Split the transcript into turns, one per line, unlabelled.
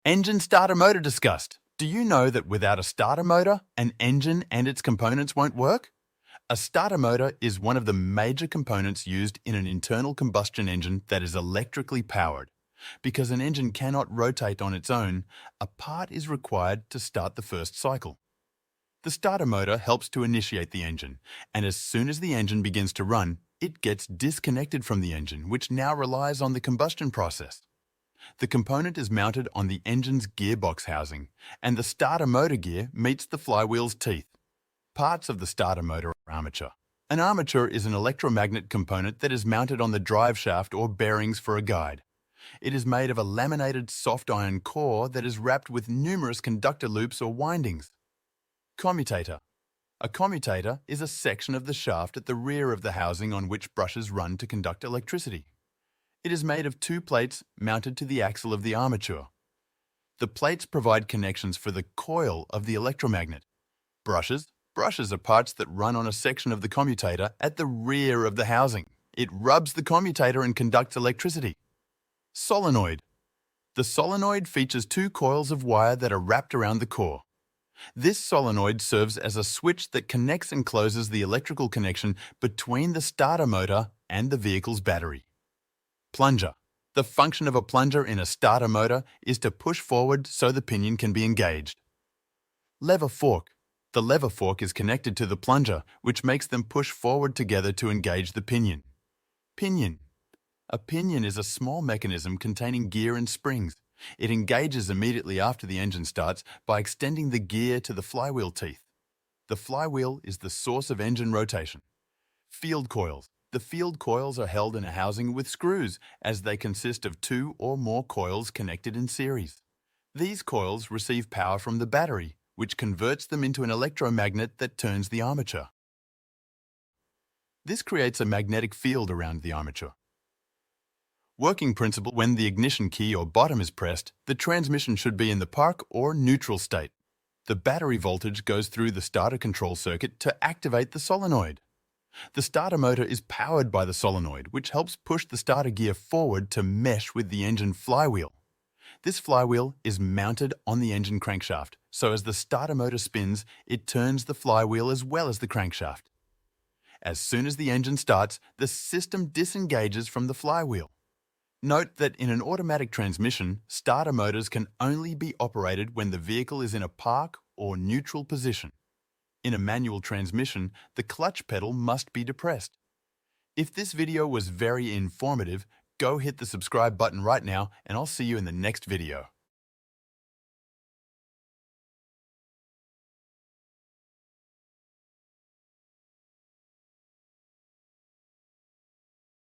Engine starter motor discussed. Do you know that without a starter motor, an engine and its components won't work? A starter motor is one of the major components used in an internal combustion engine that is electrically powered. Because an engine cannot rotate on its own, a part is required to start the first cycle. The starter motor helps to initiate the engine, and as soon as the engine begins to run, it gets disconnected from the engine, which now relies on the combustion process. The component is mounted on the engine's gearbox housing, and the starter motor gear meets the flywheel's teeth. Parts of the starter motor are armature. An armature is an electromagnet component that is mounted on the drive shaft or bearings for a guide. It is made of a laminated soft iron core that is wrapped with numerous conductor loops or windings. Commutator. A commutator is a section of the shaft at the rear of the housing on which brushes run to conduct electricity. It is made of two plates mounted to the axle of the armature. The plates provide connections for the coil of the electromagnet. Brushes are parts that run on a section of the commutator at the rear of the housing. It rubs the commutator and conducts electricity. Solenoid. The solenoid features two coils of wire that are wrapped around the core. This solenoid serves as a switch that connects and closes the electrical connection between the starter motor and the vehicle's battery. Plunger. The function of a plunger in a starter motor is to push forward so the pinion can be engaged. Lever fork. The lever fork is connected to the plunger, which makes them push forward together to engage the pinion. Pinion. A pinion is a small mechanism containing gear and springs. It engages immediately after the engine starts by extending the gear to the flywheel teeth. The flywheel is the source of engine rotation. Field coils. The field coils are held in a housing with screws, as they consist of two or more coils connected in series. These coils receive power from the battery, which converts them into an electromagnet that turns the armature. This creates a magnetic field around the armature. Working principle: when the ignition key or bottom is pressed, the transmission should be in the park or neutral state. The battery voltage goes through the starter control circuit to activate the solenoid. The starter motor is powered by the solenoid, which helps push the starter gear forward to mesh with the engine flywheel. This flywheel is mounted on the engine crankshaft, so as the starter motor spins, it turns the flywheel as well as the crankshaft. As soon as the engine starts, the system disengages from the flywheel. Note that in an automatic transmission, starter motors can only be operated when the vehicle is in a park or neutral position. In a manual transmission, the clutch pedal must be depressed. If this video was very informative, go hit the subscribe button right now, and I'll see you in the next video.